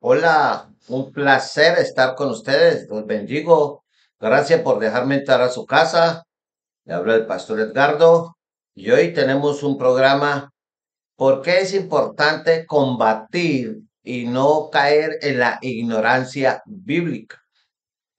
Hola, un placer estar con ustedes. Los bendigo. Gracias por dejarme entrar a su casa. Le habla el pastor Edgardo y hoy tenemos un programa. ¿Por qué es importante combatir y no caer en la ignorancia bíblica?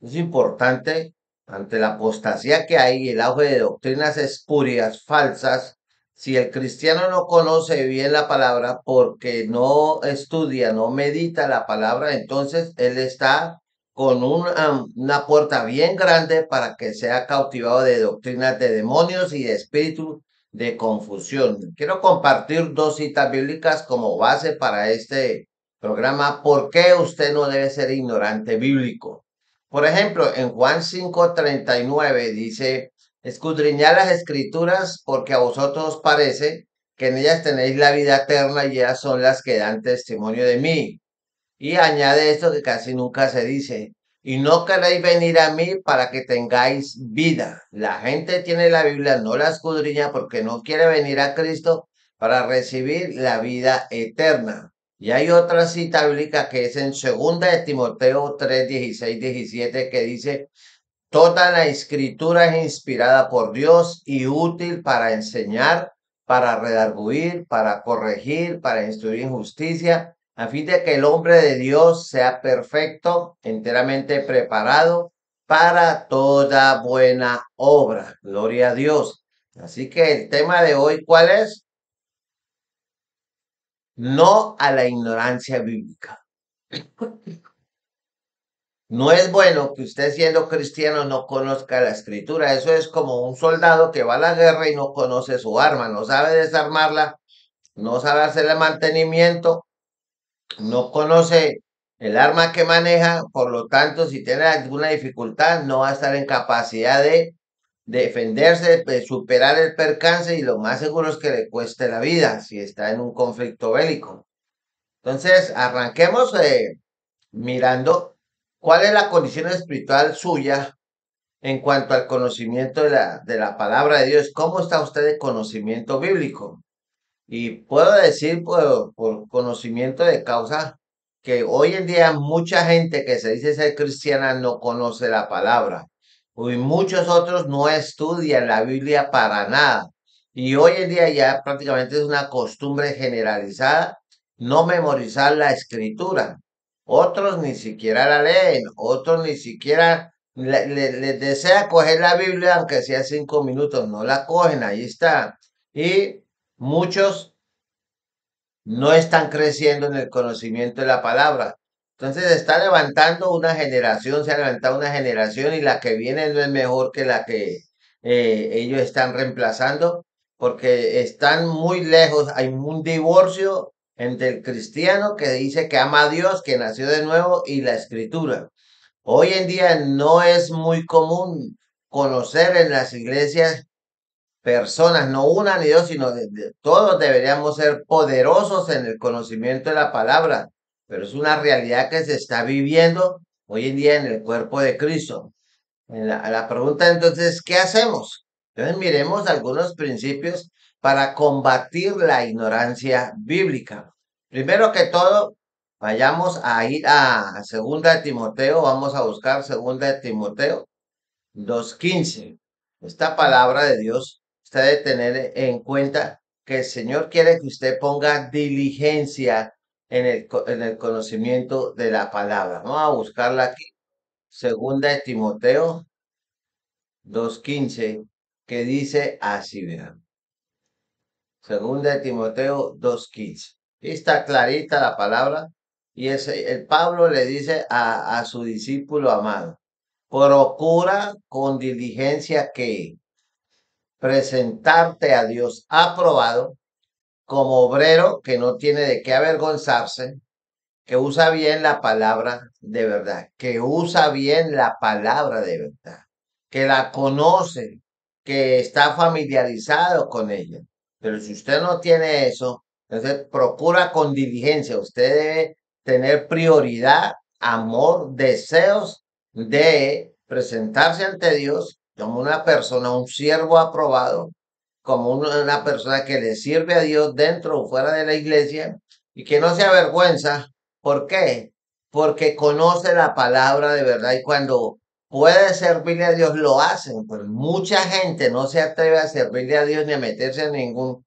Es importante ante la apostasía que hay y el auge de doctrinas espurias, falsas. Si el cristiano no conoce bien la palabra porque no estudia, no medita la palabra, entonces él está con una puerta bien grande para que sea cautivado de doctrinas de demonios y de espíritus de confusión. Quiero compartir dos citas bíblicas como base para este programa. ¿Por qué usted no debe ser ignorante bíblico? Por ejemplo, en Juan 5:39 dice, escudriñad las escrituras porque a vosotros os parece que en ellas tenéis la vida eterna y ellas son las que dan testimonio de mí. Y añade esto que casi nunca se dice, y no queréis venir a mí para que tengáis vida. La gente tiene la Biblia, no la escudriña porque no quiere venir a Cristo para recibir la vida eterna. Y hay otra cita bíblica que es en segunda de Timoteo 3:16-17 que dice, toda la escritura es inspirada por Dios y útil para enseñar, para redarguir, para corregir, para instruir en justicia, a fin de que el hombre de Dios sea perfecto, enteramente preparado para toda buena obra. Gloria a Dios. Así que el tema de hoy, ¿cuál es? No a la ignorancia bíblica. No es bueno que usted siendo cristiano no conozca la escritura. Eso es como un soldado que va a la guerra y no conoce su arma, no sabe desarmarla, no sabe hacerle mantenimiento, no conoce el arma que maneja. Por lo tanto, si tiene alguna dificultad, no va a estar en capacidad de defenderse, de superar el percance y lo más seguro es que le cueste la vida si está en un conflicto bélico. Entonces, arranquemos mirando cuál es la condición espiritual suya en cuanto al conocimiento de la palabra de Dios. ¿Cómo está usted de conocimiento bíblico? Y puedo decir por conocimiento de causa que hoy en día mucha gente que se dice ser cristiana no conoce la palabra. Y muchos otros no estudian la Biblia para nada. Y hoy en día ya prácticamente es una costumbre generalizada no memorizar la escritura. Otros ni siquiera la leen, otros ni siquiera les desea coger la Biblia, aunque sea 5 minutos, no la cogen, ahí está. Y muchos no están creciendo en el conocimiento de la palabra. Entonces se está levantando una generación, se ha levantado una generación y la que viene no es mejor que la que ellos están reemplazando, porque están muy lejos. Hay un divorcio entre el cristiano que dice que ama a Dios, que nació de nuevo, y la escritura. Hoy en día no es muy común conocer en las iglesias personas, no una ni dos, sino todos deberíamos ser poderosos en el conocimiento de la palabra, pero es una realidad que se está viviendo hoy en día en el cuerpo de Cristo. La pregunta entonces, ¿qué hacemos? Entonces miremos algunos principios para combatir la ignorancia bíblica. Primero que todo, vayamos a ir a Segunda de Timoteo, vamos a buscar Segunda de Timoteo 2:15. Esta palabra de Dios, usted debe tener en cuenta que el Señor quiere que usted ponga diligencia en el conocimiento de la palabra. Vamos a buscarla aquí. Segunda de Timoteo 2:15, que dice así, vean. Segunda de Timoteo 2:15. Está clarita la palabra y el Pablo le dice a su discípulo amado, procura con diligencia que presentarte a Dios aprobado como obrero que no tiene de qué avergonzarse, que usa bien la palabra de verdad, que usa bien la palabra de verdad, que la conoce, que está familiarizado con ella. Pero si usted no tiene eso, entonces procura con diligencia. Usted debe tener prioridad, amor, deseos de presentarse ante Dios como una persona, un siervo aprobado, como una persona que le sirve a Dios dentro o fuera de la iglesia y que no se avergüenza. ¿Por qué? porque conoce la palabra de verdad y cuando puede servirle a Dios lo hacen. Pues mucha gente no se atreve a servirle a Dios ni a meterse en ningún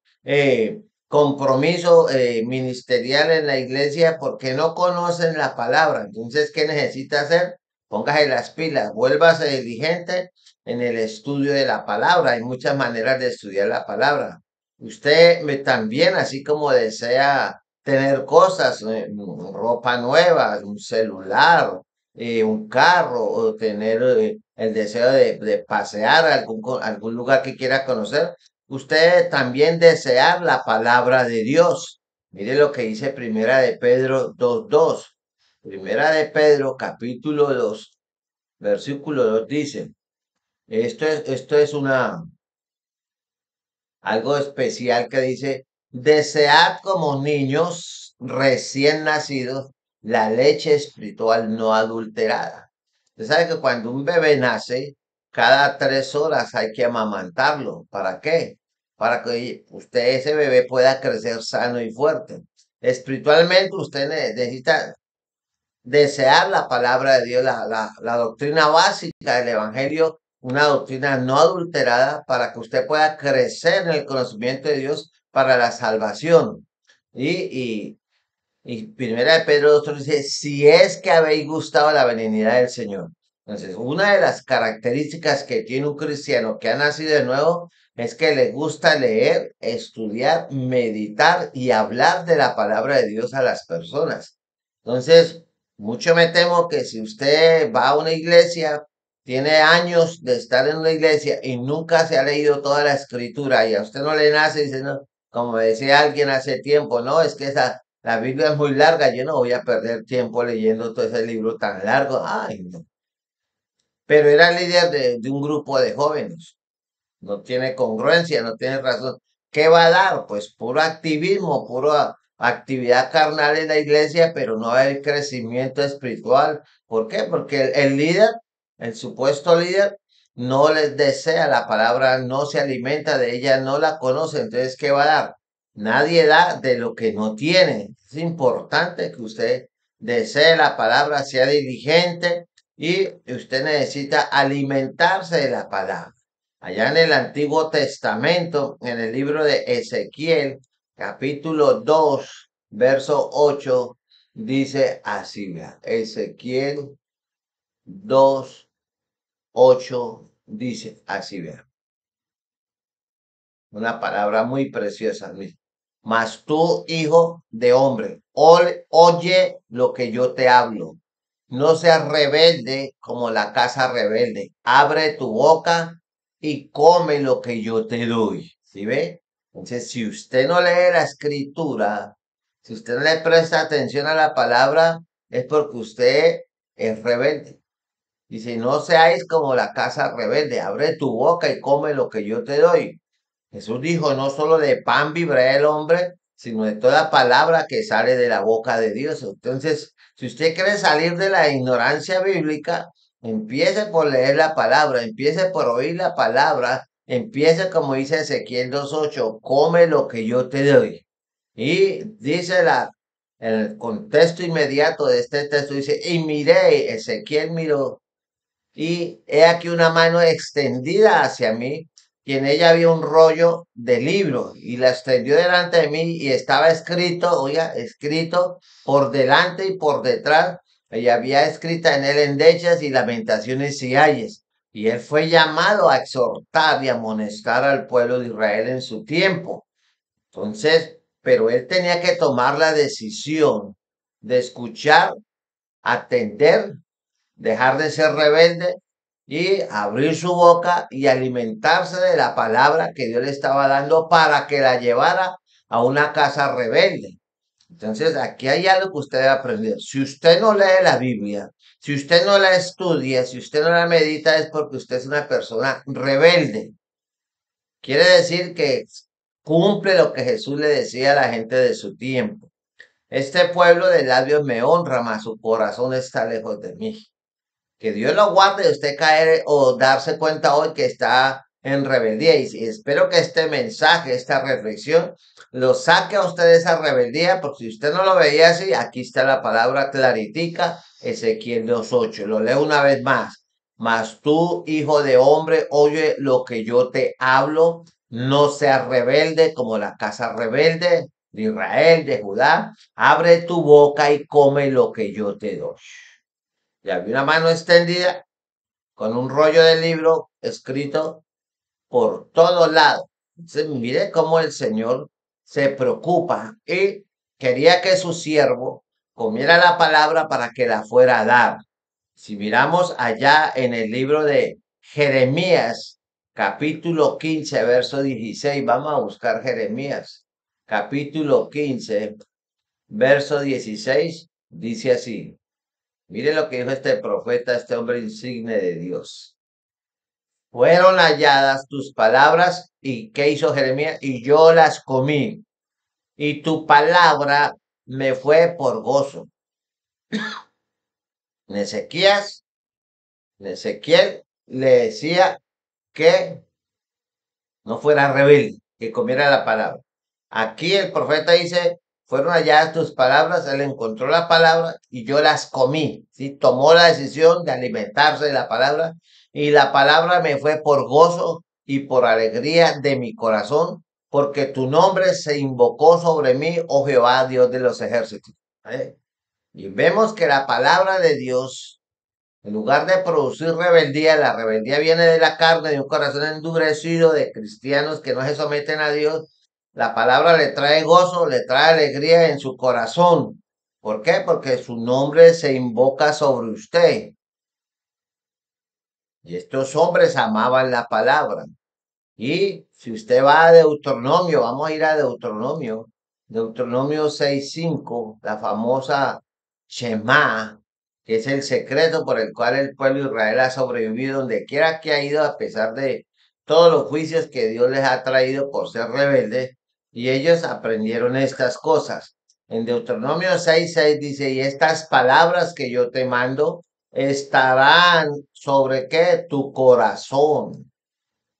compromiso ministerial en la iglesia porque no conocen la palabra. Entonces, ¿qué necesita hacer? Póngase las pilas, vuélvase diligente en el estudio de la palabra. Hay muchas maneras de estudiar la palabra. Usted también, así como desea tener cosas, ropa nueva, un celular, un carro, o tener el deseo de pasear a algún lugar que quiera conocer, usted también desear la palabra de Dios. Mire lo que dice Primera de Pedro 2:2. Primera de Pedro, capítulo 2, versículo 2 dice, esto es algo especial que dice, desead como niños recién nacidos la leche espiritual no adulterada. Usted sabe que cuando un bebé nace, cada 3 horas hay que amamantarlo. ¿Para qué? Para que usted, ese bebé, pueda crecer sano y fuerte. Espiritualmente usted necesita desear la palabra de Dios, la doctrina básica del Evangelio, una doctrina no adulterada para que usted pueda crecer en el conocimiento de Dios para la salvación. Y Primera de Pedro 2 dice, si es que habéis gustado la benignidad del Señor. Entonces, una de las características que tiene un cristiano que ha nacido de nuevo es que le gusta leer, estudiar, meditar y hablar de la palabra de Dios a las personas. Entonces, mucho me temo que si usted va a una iglesia, tiene años de estar en una iglesia y nunca se ha leído toda la escritura y a usted no le nace, dice, no, como decía alguien hace tiempo, no, es que la Biblia es muy larga, yo no voy a perder tiempo leyendo todo ese libro tan largo. Ay, no. Pero era líder de un grupo de jóvenes. No tiene congruencia, no tiene razón. ¿Qué va a dar? Pues puro activismo, pura actividad carnal en la iglesia, pero no hay crecimiento espiritual. ¿Por qué? Porque el líder, el supuesto líder, no les desea la palabra, no se alimenta de ella, no la conoce. Entonces, ¿qué va a dar? Nadie da de lo que no tiene. Es importante que usted desee la palabra, sea diligente y usted necesita alimentarse de la palabra. Allá en el Antiguo Testamento, en el libro de Ezequiel, capítulo 2, verso 8, dice así, vea, Ezequiel 2, 8, dice así, vea, una palabra muy preciosa, dice, mas tú, hijo de hombre, oye lo que yo te hablo. No seas rebelde como la casa rebelde. Abre tu boca y come lo que yo te doy. ¿Sí ve? Entonces, si usted no lee la escritura, si usted no le presta atención a la palabra, es porque usted es rebelde. Dice, no seáis como la casa rebelde. Abre tu boca y come lo que yo te doy. Jesús dijo, no solo de pan vivirá el hombre, sino de toda palabra que sale de la boca de Dios. Entonces, si usted quiere salir de la ignorancia bíblica, empiece por leer la palabra, empiece por oír la palabra, empiece como dice Ezequiel 2:8, come lo que yo te doy. Y dice el contexto inmediato de este texto, dice, y miré, Ezequiel miró y he aquí una mano extendida hacia mí, y en ella había un rollo de libro, y la extendió delante de mí, y estaba escrito, oiga, escrito por delante y por detrás, y había escrita en él endechas y lamentaciones y ayes. Y él fue llamado a exhortar y amonestar al pueblo de Israel en su tiempo. Entonces, pero él tenía que tomar la decisión de escuchar, atender, dejar de ser rebelde y abrir su boca y alimentarse de la palabra que Dios le estaba dando para que la llevara a una casa rebelde. Entonces, aquí hay algo que usted debe aprender. Si usted no lee la Biblia, si usted no la estudia, si usted no la medita, es porque usted es una persona rebelde. Quiere decir que cumple lo que Jesús le decía a la gente de su tiempo. Este pueblo de labios me honra, mas su corazón está lejos de mí. Que Dios lo guarde de usted caer o darse cuenta hoy que está en rebeldía. Y espero que este mensaje, esta reflexión, lo saque a usted de esa rebeldía, porque si usted no lo veía así, aquí está la palabra claritica, Ezequiel 2:8. Lo leo una vez más. Mas tú, hijo de hombre, oye lo que yo te hablo, no seas rebelde como la casa rebelde de Israel, de Judá. Abre tu boca y come lo que yo te doy. Y había una mano extendida con un rollo de libro escrito por todos lados. Entonces, mire cómo el Señor se preocupa y quería que su siervo comiera la palabra para que la fuera a dar. Si miramos allá en el libro de Jeremías, capítulo 15, verso 16, vamos a buscar Jeremías, capítulo 15, verso 16, dice así. Mire lo que dijo este profeta, este hombre insigne de Dios. Fueron halladas tus palabras y ¿qué hizo Jeremías? Y yo las comí. Y tu palabra me fue por gozo. En Ezequiel le decía que no fuera rebelde, que comiera la palabra. Aquí el profeta dice, fueron halladas tus palabras, él encontró la palabra y yo las comí, ¿sí? Tomó la decisión de alimentarse de la palabra y la palabra me fue por gozo y por alegría de mi corazón, porque tu nombre se invocó sobre mí, oh Jehová, Dios de los ejércitos. ¿Eh? Y vemos que la palabra de Dios, en lugar de producir rebeldía, la rebeldía viene de la carne, de un corazón endurecido, de cristianos que no se someten a Dios. La palabra le trae gozo, le trae alegría en su corazón. ¿Por qué? Porque su nombre se invoca sobre usted. Y estos hombres amaban la palabra. Y si usted va a Deuteronomio, vamos a ir a Deuteronomio, Deuteronomio 6:5, la famosa Shema, que es el secreto por el cual el pueblo de Israel ha sobrevivido donde quiera que ha ido, a pesar de todos los juicios que Dios les ha traído por ser rebeldes, y ellos aprendieron estas cosas. En Deuteronomio 6:6 dice, y estas palabras que yo te mando estarán sobre qué? Tu corazón.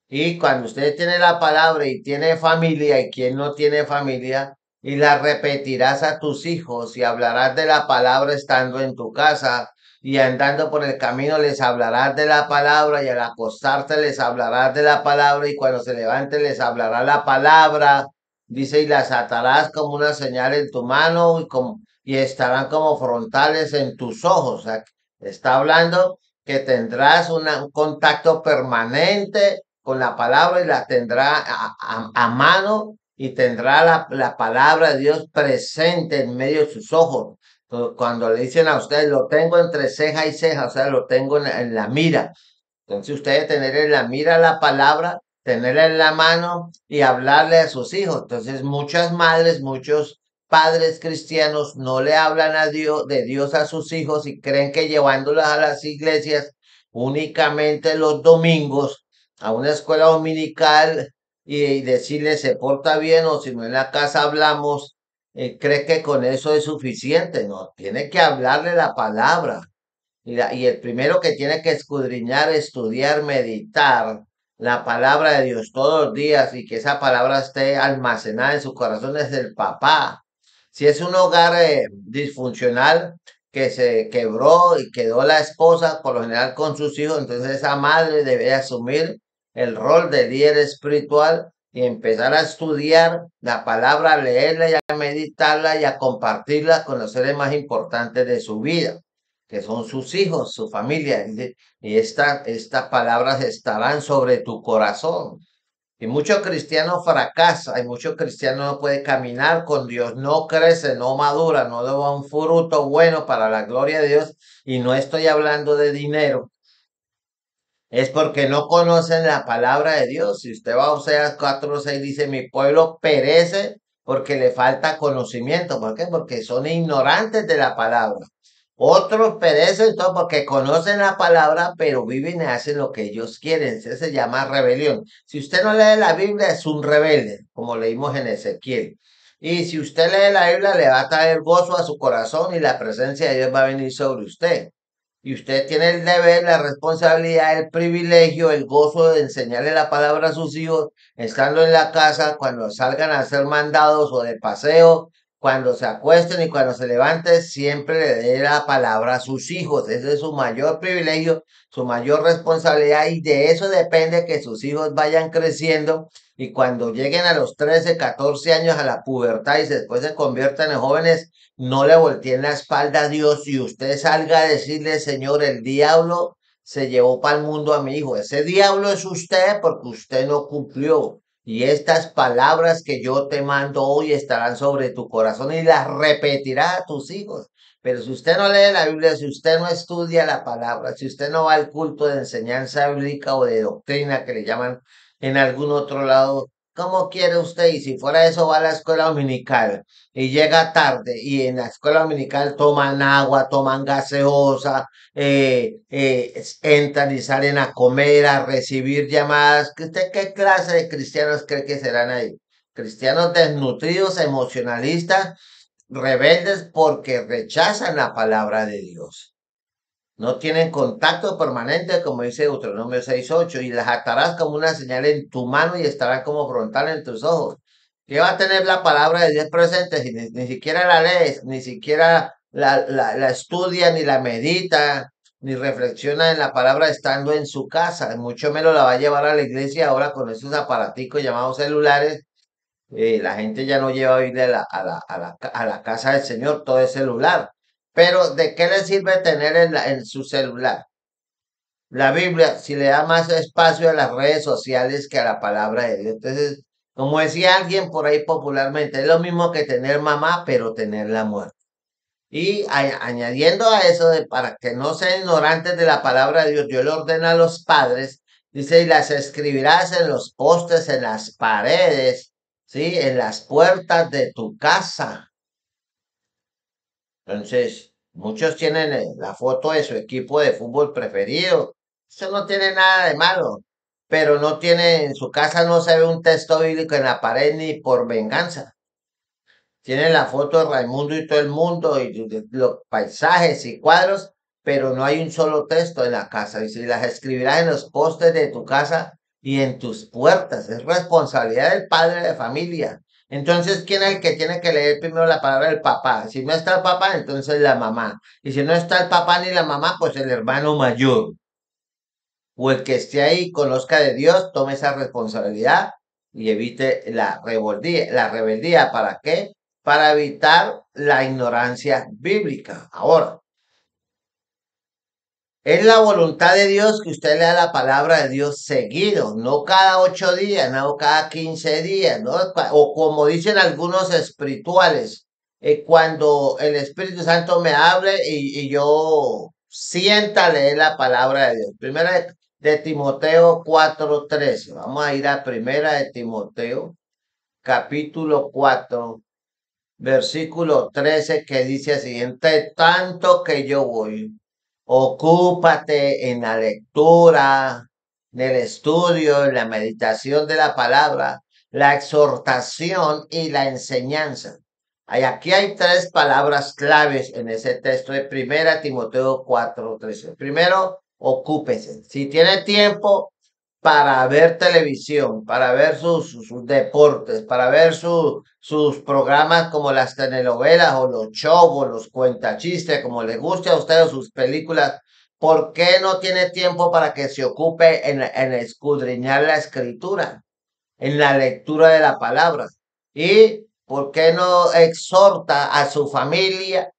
Y cuando usted tiene la palabra y tiene familia y quien no tiene familia, y la repetirás a tus hijos y hablarás de la palabra estando en tu casa y andando por el camino les hablarás de la palabra y al acostarte les hablarás de la palabra y cuando se levante les hablará la palabra. Dice, y las atarás como una señal en tu mano y estarán como frontales en tus ojos. O sea, está hablando que tendrás un contacto permanente con la palabra y la tendrá a mano y tendrá la palabra de Dios presente en medio de sus ojos. Entonces, cuando le dicen a usted, lo tengo entre ceja y ceja, o sea, lo tengo en la mira. Entonces usted tener en la mira la palabra, tenerla en la mano y hablarle a sus hijos. Entonces muchas madres, muchos padres cristianos no le hablan a Dios, de Dios a sus hijos y creen que llevándolas a las iglesias únicamente los domingos a una escuela dominical y decirle se porta bien o si no en la casa hablamos, cree que con eso es suficiente. No, tiene que hablarle la palabra. Y el primero que tiene que escudriñar, estudiar, meditar la palabra de Dios todos los días y que esa palabra esté almacenada en su corazón es el papá. Si es un hogar disfuncional que se quebró y quedó la esposa, por lo general con sus hijos, entonces esa madre debe asumir el rol de líder espiritual y empezar a estudiar la palabra, a leerla y a meditarla y a compartirla con los seres más importantes de su vida, que son sus hijos, su familia. Y estas palabras estarán sobre tu corazón. Y muchos cristianos fracasan, y muchos cristianos no pueden caminar con Dios, no crece, no madura, no da un fruto bueno para la gloria de Dios. Y no estoy hablando de dinero, es porque no conocen la palabra de Dios. Si usted va a Oseas 4:6 dice, mi pueblo perece porque le falta conocimiento. ¿Por qué? Porque son ignorantes de la palabra. Otros perecen todo porque conocen la palabra, pero viven y hacen lo que ellos quieren. Eso se llama rebelión. Si usted no lee la Biblia, es un rebelde, como leímos en Ezequiel. Y si usted lee la Biblia, le va a traer gozo a su corazón y la presencia de Dios va a venir sobre usted. Y usted tiene el deber, la responsabilidad, el privilegio, el gozo de enseñarle la palabra a sus hijos, estando en la casa, cuando salgan a ser mandados o de paseo, cuando se acuesten y cuando se levanten, siempre le dé la palabra a sus hijos. Ese es su mayor privilegio, su mayor responsabilidad y de eso depende que sus hijos vayan creciendo y cuando lleguen a los 13, 14 años a la pubertad y después se conviertan en jóvenes, no le volteen la espalda a Dios y usted salga a decirle, Señor, el diablo se llevó para el mundo a mi hijo. Ese diablo es usted porque usted no cumplió. Y estas palabras que yo te mando hoy estarán sobre tu corazón y las repetirás a tus hijos. Pero si usted no lee la Biblia, si usted no estudia la palabra, si usted no va al culto de enseñanza bíblica o de doctrina que le llaman en algún otro lado, ¿cómo quiere usted? Y si fuera eso, va a la escuela dominical y llega tarde y en la escuela dominical toman agua, toman gaseosa, entran y salen a comer, a recibir llamadas. ¿Usted qué clase de cristianos cree que serán ahí? Cristianos desnutridos, emocionalistas, rebeldes porque rechazan la palabra de Dios. No tienen contacto permanente, como dice Deuteronomio 6:8, y las atarás como una señal en tu mano y estarán como frontal en tus ojos. ¿Qué va a tener la palabra de Dios presente si ni siquiera la lees, ni siquiera la estudia, ni la medita, ni reflexiona en la palabra estando en su casa? Mucho menos la va a llevar a la iglesia ahora con esos aparaticos llamados celulares. La gente ya no lleva Biblia a la casa del Señor, todo es celular. Pero ¿de qué le sirve tener en su celular la Biblia si le da más espacio a las redes sociales que a la palabra de Dios? Entonces, como decía alguien por ahí popularmente, es lo mismo que tener mamá, pero tenerla muerta. Y añadiendo a eso, para que no sean ignorantes de la palabra de Dios, yo le ordeno a los padres, dice, y las escribirás en los postes, en las paredes, ¿sí? En las puertas de tu casa. Entonces, muchos tienen la foto de su equipo de fútbol preferido. Eso no tiene nada de malo, pero no tiene, en su casa no se ve un texto bíblico en la pared ni por venganza. Tienen la foto de Raimundo y todo el mundo y de los paisajes y cuadros, pero no hay un solo texto en la casa. Y si las escribirás en los postes de tu casa y en tus puertas, es responsabilidad del padre de familia. Entonces, ¿quién es el que tiene que leer primero la palabra del papá? Si no está el papá, entonces la mamá. Y si no está el papá ni la mamá, pues el hermano mayor o el que esté ahí conozca de Dios, tome esa responsabilidad y evite la rebeldía. ¿La rebeldía para qué? Para evitar la ignorancia bíblica. Ahora, es la voluntad de Dios que usted lea la palabra de Dios seguido, no cada 8 días, no cada 15 días, ¿no? O como dicen algunos espirituales, cuando el Espíritu Santo me hable y yo sienta leer la palabra de Dios. Primera de Timoteo 4:13. Vamos a ir a Primera de Timoteo, capítulo 4, versículo 13, que dice así, entre tanto que yo voy. Ocúpate en la lectura, en el estudio, en la meditación de la palabra, la exhortación y la enseñanza. Aquí hay tres palabras claves en ese texto de Primera Timoteo 4:13. Primero, ocúpese. Si tiene tiempo para ver televisión, para ver sus deportes, para ver sus programas como las telenovelas o los shows o los cuentachistes, como le guste a usted o sus películas, ¿por qué no tiene tiempo para que se ocupe en escudriñar la escritura, en la lectura de la palabra? ¿Y por qué no exhorta a su familia?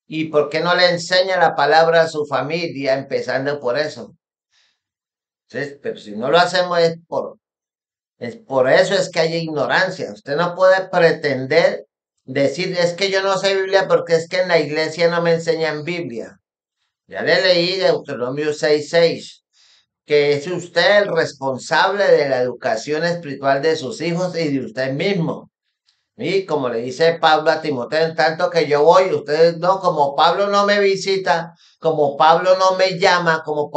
¿Y por qué no le enseña la palabra a su familia, empezando por eso? Entonces, pero si no lo hacemos es por eso es que hay ignorancia. Usted no puede pretender decir, es que yo no sé Biblia porque es que en la iglesia no me enseñan Biblia. Ya le leí Deuteronomio 6:6, que es usted el responsable de la educación espiritual de sus hijos y de usted mismo. Y como le dice Pablo a Timoteo, en tanto que yo voy, ustedes no, como Pablo no me visita, como Pablo no me llama, como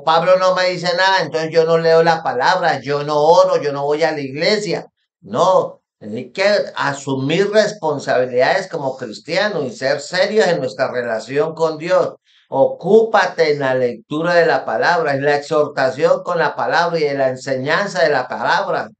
Pablo no me dice nada, entonces yo no leo la palabra, yo no oro, yo no voy a la iglesia. No, hay que asumir responsabilidades como cristianos y ser serios en nuestra relación con Dios. Ocúpate en la lectura de la palabra, en la exhortación con la palabra y en la enseñanza de la palabra.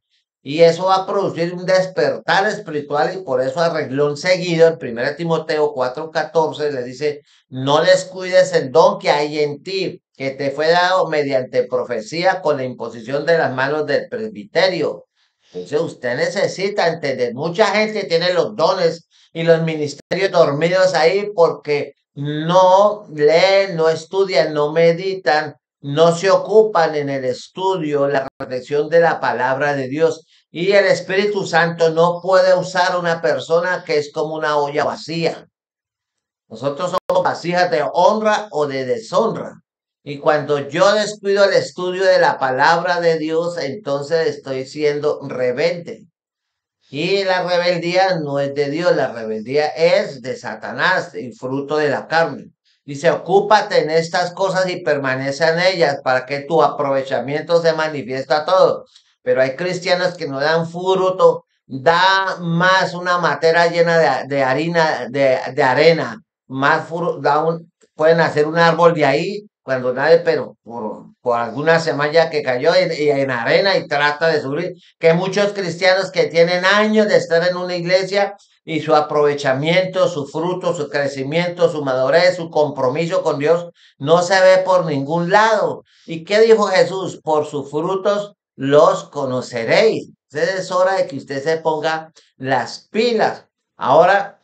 Y eso va a producir un despertar espiritual y por eso a renglón seguido en 1 Timoteo 4:14 le dice, no descuides el don que hay en ti, que te fue dado mediante profecía con la imposición de las manos del presbiterio. Entonces usted necesita entender, mucha gente tiene los dones y los ministerios dormidos ahí porque no leen, no estudian, no meditan, no se ocupan en el estudio, la reflexión de la palabra de Dios. Y el Espíritu Santo no puede usar una persona que es como una olla vacía. Nosotros somos vasijas de honra o de deshonra. Y cuando yo descuido el estudio de la palabra de Dios, entonces estoy siendo rebelde. Y la rebeldía no es de Dios, la rebeldía es de Satanás y fruto de la carne. Dice, ocúpate en estas cosas y permanece en ellas para que tu aprovechamiento se manifiesta a todo. Pero hay cristianos que no dan fruto, da más una materia llena de harina, de arena, más fruto, pueden hacer un árbol de ahí cuando nadie, pero por alguna semilla que cayó y en arena y trata de subir que muchos cristianos que tienen años de estar en una iglesia y su aprovechamiento, su fruto, su crecimiento, su madurez, su compromiso con Dios no se ve por ningún lado. ¿Y qué dijo Jesús? Por sus frutos los conoceréis. Entonces es hora de que usted se ponga las pilas. Ahora,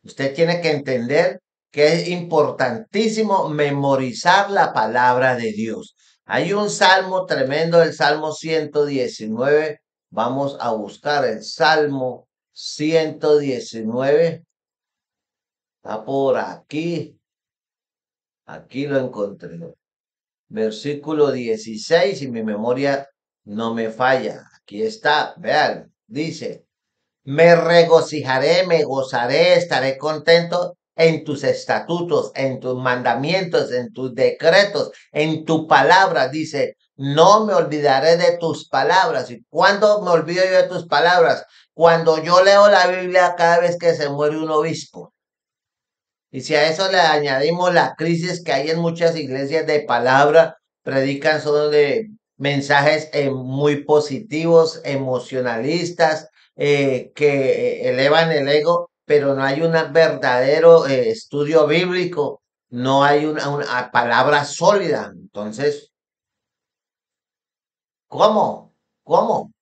usted tiene que entender que es importantísimo memorizar la palabra de Dios. Hay un salmo tremendo, el Salmo 119. Vamos a buscar el Salmo 119. Está por aquí. Aquí lo encontré. Versículo 16, y mi memoria no me falla. Aquí está, vean, dice. Me regocijaré, me gozaré, estaré contento en tus estatutos, en tus mandamientos, en tus decretos, en tu palabra. Dice, no me olvidaré de tus palabras. ¿Y cuándo me olvido yo de tus palabras? Cuando yo leo la Biblia cada vez que se muere un obispo. Y si a eso le añadimos la crisis que hay en muchas iglesias de palabra, predican solo de mensajes muy positivos, emocionalistas, que elevan el ego, pero no hay un verdadero estudio bíblico, no hay una palabra sólida. Entonces, ¿cómo? ¿Cómo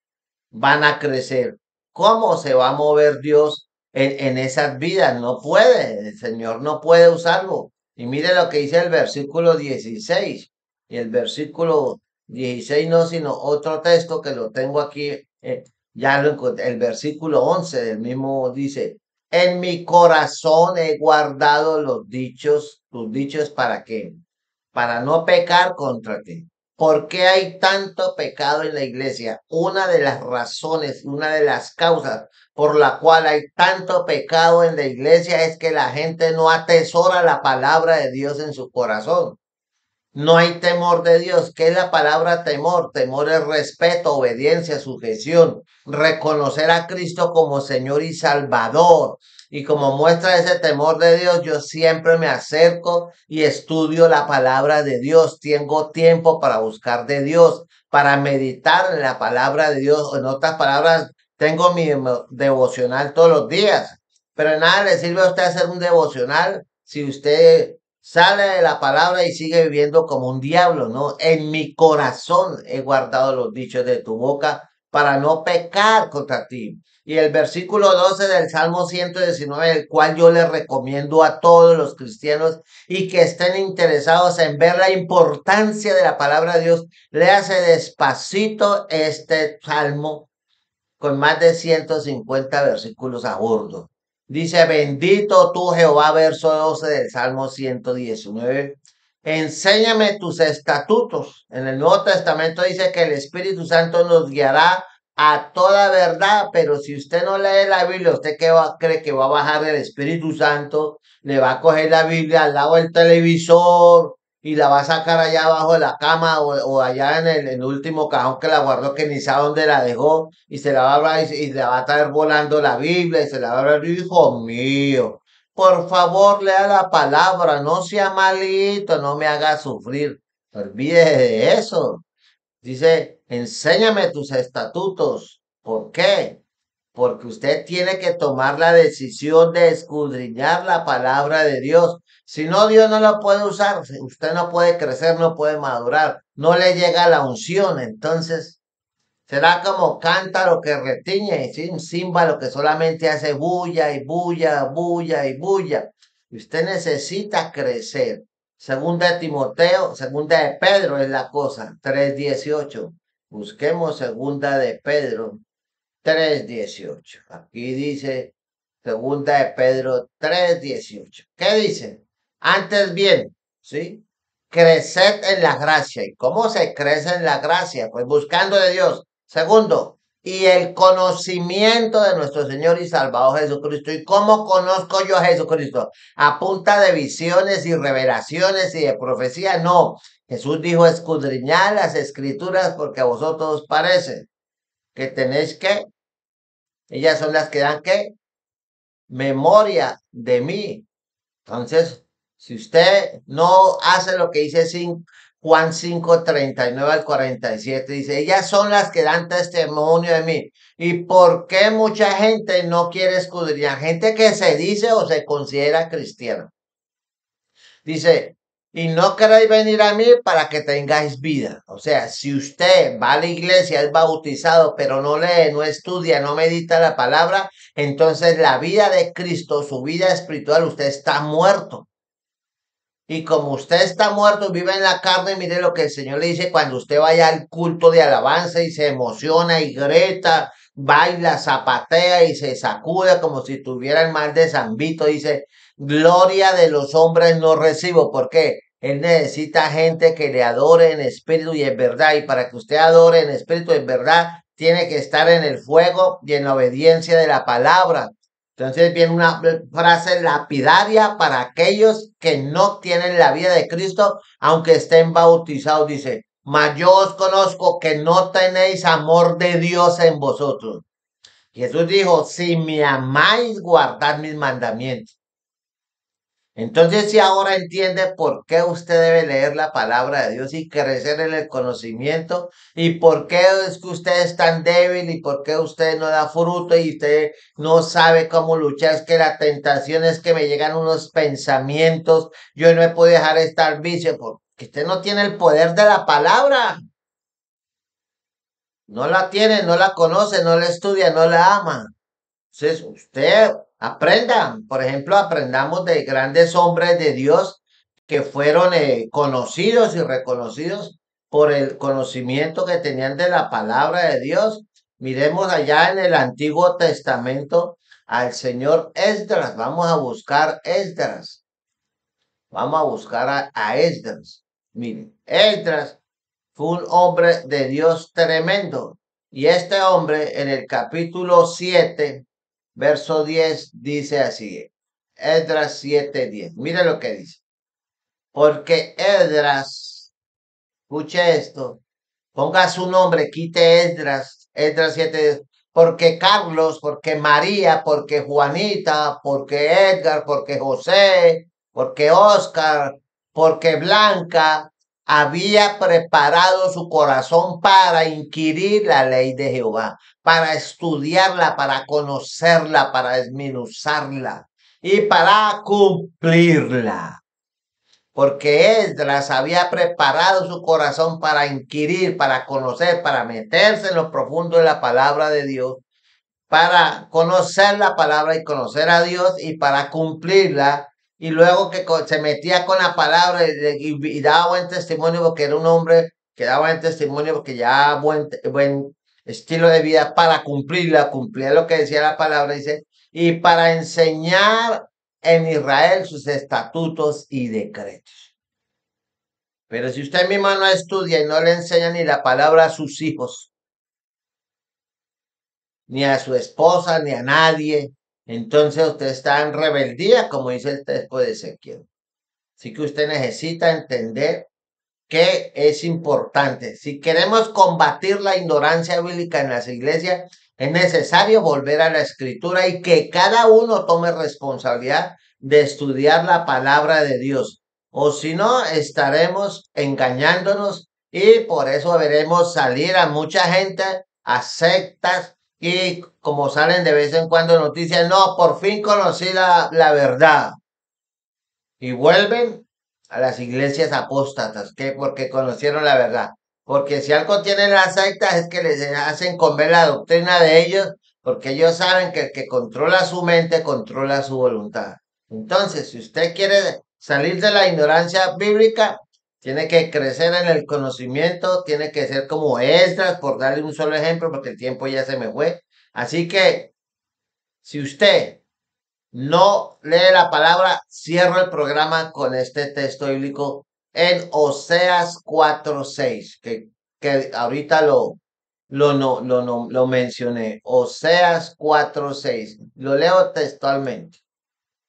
van a crecer? ¿Cómo se va a mover Dios en esas vidas? No puede, el Señor no puede usarlo. Y mire lo que dice el versículo 16. Y el versículo 16 no, sino otro texto que lo tengo aquí, ya lo encontré, el versículo 11 del mismo dice, en mi corazón he guardado los dichos, tus dichos para qué, para no pecar contra ti. ¿Por qué hay tanto pecado en la iglesia? Una de las razones, una de las causas por la cual hay tanto pecado en la iglesia es que la gente no atesora la palabra de Dios en su corazón. No hay temor de Dios. ¿Qué es la palabra temor? Temor es respeto, obediencia, sujeción, reconocer a Cristo como Señor y Salvador. Y como muestra ese temor de Dios, yo siempre me acerco y estudio la palabra de Dios. Tengo tiempo para buscar de Dios, para meditar en la palabra de Dios. En otras palabras, tengo mi devocional todos los días. Pero nada le sirve a usted hacer un devocional si usted sale de la palabra y sigue viviendo como un diablo, ¿no? En mi corazón he guardado los dichos de tu boca para no pecar contra ti. Y el versículo 12 del Salmo 119, el cual yo le recomiendo a todos los cristianos y que estén interesados en ver la importancia de la palabra de Dios, léase despacito este salmo con más de 150 versículos a bordo. Dice, bendito tú Jehová, verso 12 del Salmo 119. Enséñame tus estatutos. En el Nuevo Testamento dice que el Espíritu Santo nos guiará a toda verdad, pero si usted no lee la Biblia, ¿usted qué cree que va a bajar el Espíritu Santo? Le va a coger la Biblia al lado del televisor y la va a sacar allá abajo de la cama o allá en el último cajón que la guardó, que ni sabe dónde la dejó, y se la va a, y le va a estar volando la Biblia y se la va a hablar, hijo mío. por favor, lea la palabra, no sea malito, no me haga sufrir. Olvide de eso. Dice, enséñame tus estatutos. ¿Por qué? Porque usted tiene que tomar la decisión de escudriñar la palabra de Dios. Si no, Dios no la puede usar. Usted no puede crecer, no puede madurar. No le llega la unción. Entonces, será como cántaro que retiñe, ¿sí? Un címbalo que solamente hace bulla y bulla, bulla y bulla. Y usted necesita crecer. Segunda de Timoteo, segunda de Pedro es la cosa, 3:18. Busquemos segunda de Pedro 3:18. Aquí dice segunda de Pedro 3:18. ¿Qué dice? Antes bien, ¿sí? Creced en la gracia. ¿Y cómo se crece en la gracia? Pues buscando de Dios. Segundo, y el conocimiento de nuestro Señor y Salvador Jesucristo. ¿Y cómo conozco yo a Jesucristo? ¿A punta de visiones y revelaciones y de profecía? No. Jesús dijo, escudriñad las escrituras porque a vosotros os parece que tenéis que, ellas son las que dan que memoria de mí. Entonces, si usted no hace lo que dice Juan 5:39 al 47, dice, ellas son las que dan testimonio de mí. ¿Y por qué mucha gente no quiere escudriñar? Gente que se dice o se considera cristiana. Dice, y no queréis venir a mí para que tengáis vida. O sea, si usted va a la iglesia, es bautizado, pero no lee, no estudia, no medita la palabra, entonces la vida de Cristo, su vida espiritual, usted está muerto. Y como usted está muerto, vive en la carne, mire lo que el Señor le dice cuando usted vaya al culto de alabanza y se emociona y grita, baila, zapatea y se sacude como si tuviera el mal de San Vito. Dice, gloria de los hombres no recibo. ¿Por qué? Él necesita gente que le adore en espíritu y en verdad. Y para que usted adore en espíritu y en verdad, tiene que estar en el fuego y en la obediencia de la palabra. Entonces viene una frase lapidaria para aquellos que no tienen la vida de Cristo, aunque estén bautizados. Dice, mas yo os conozco que no tenéis amor de Dios en vosotros. Jesús dijo, si me amáis, guardad mis mandamientos. Entonces, si ahora entiende por qué usted debe leer la palabra de Dios y crecer en el conocimiento, y por qué es que usted es tan débil y por qué usted no da fruto y usted no sabe cómo luchar, es que la tentación es que me llegan unos pensamientos, yo no he podido dejar estar vicio, porque usted no tiene el poder de la palabra, no la tiene, no la conoce, no la estudia, no la ama. Entonces, usted aprenda, por ejemplo, aprendamos de grandes hombres de Dios que fueron conocidos y reconocidos por el conocimiento que tenían de la palabra de Dios. Miremos allá en el Antiguo Testamento al señor Esdras. Vamos a buscar Esdras. Vamos a buscar a Esdras. Miren, Esdras fue un hombre de Dios tremendo. Y este hombre en el capítulo 7 verso 10 dice así, Esdras 7:10. Mire lo que dice. Porque Esdras, escuche esto, ponga su nombre, quite Esdras 7:10. Porque Carlos, porque María, porque Juanita, porque Edgar, porque José, porque Oscar, porque Blanca, había preparado su corazón para inquirir la ley de Jehová, para estudiarla, para conocerla, para desmenuzarla y para cumplirla. Porque Esdras había preparado su corazón para inquirir, para conocer, para meterse en lo profundo de la palabra de Dios, para conocer la palabra y conocer a Dios y para cumplirla. Y luego que se metía con la palabra y daba buen testimonio porque era un hombre que daba buen testimonio porque ya buen estilo de vida para cumplirla, cumplía lo que decía la palabra, dice, y para enseñar en Israel sus estatutos y decretos. Pero si usted mismo no estudia y no le enseña ni la palabra a sus hijos, ni a su esposa, ni a nadie, entonces usted está en rebeldía, como dice el texto de Ezequiel. Así que usted necesita entender que es importante. Si queremos combatir la ignorancia bíblica en las iglesias, es necesario volver a la escritura y que cada uno tome responsabilidad de estudiar la palabra de Dios. O si no, estaremos engañándonos y por eso veremos salir a mucha gente a sectas y como salen de vez en cuando noticias, no, por fin conocí la verdad. Y vuelven a las iglesias apóstatas, ¿qué? Porque conocieron la verdad. Porque si algo tienen las sectas es que les hacen comer la doctrina de ellos, porque ellos saben que el que controla su mente controla su voluntad. Entonces, si usted quiere salir de la ignorancia bíblica, tiene que crecer en el conocimiento, tiene que ser como Esdras, por darle un solo ejemplo, porque el tiempo ya se me fue. Así que, si usted no lee la palabra, cierro el programa con este texto bíblico en Oseas 4:6, que ahorita lo mencioné. Oseas 4:6, lo leo textualmente.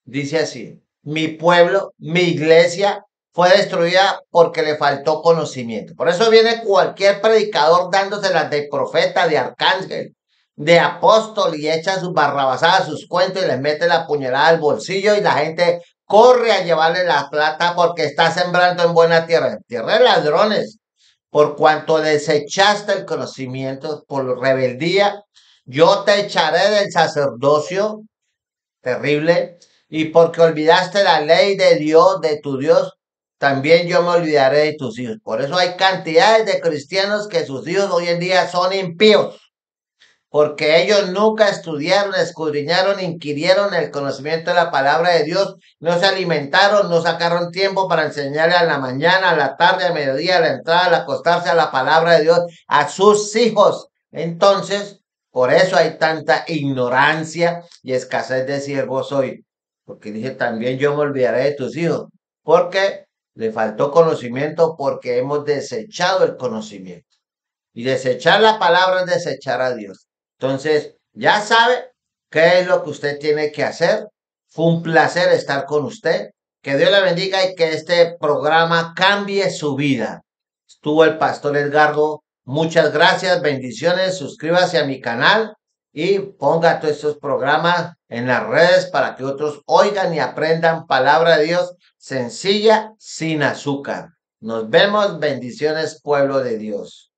Dice así, mi pueblo, mi iglesia fue destruida porque le faltó conocimiento. Por eso viene cualquier predicador dándoselas de profeta, de arcángel, de apóstol y echa sus barrabasadas, sus cuentos y les mete la puñalada al bolsillo y la gente corre a llevarle la plata porque está sembrando en buena tierra, tierra de ladrones. Por cuanto desechaste el conocimiento por rebeldía, yo te echaré del sacerdocio terrible, y porque olvidaste la ley de Dios, de tu Dios, también yo me olvidaré de tus hijos. Por eso hay cantidades de cristianos que sus hijos hoy en día son impíos, porque ellos nunca estudiaron, escudriñaron, inquirieron el conocimiento de la palabra de Dios, no se alimentaron, no sacaron tiempo para enseñarle a la mañana, a la tarde, a mediodía, a la entrada, al acostarse a la palabra de Dios a sus hijos. Entonces, por eso hay tanta ignorancia y escasez de siervos hoy. Porque dije, también yo me olvidaré de tus hijos. Porque le faltó conocimiento, porque hemos desechado el conocimiento. Y desechar la palabra es desechar a Dios. Entonces, ya sabe qué es lo que usted tiene que hacer. Fue un placer estar con usted. Que Dios le bendiga y que este programa cambie su vida. Estuvo el pastor Edgardo. Muchas gracias, bendiciones. Suscríbase a mi canal y ponga todos estos programas en las redes para que otros oigan y aprendan palabra de Dios sencilla, sin azúcar. Nos vemos, bendiciones, pueblo de Dios.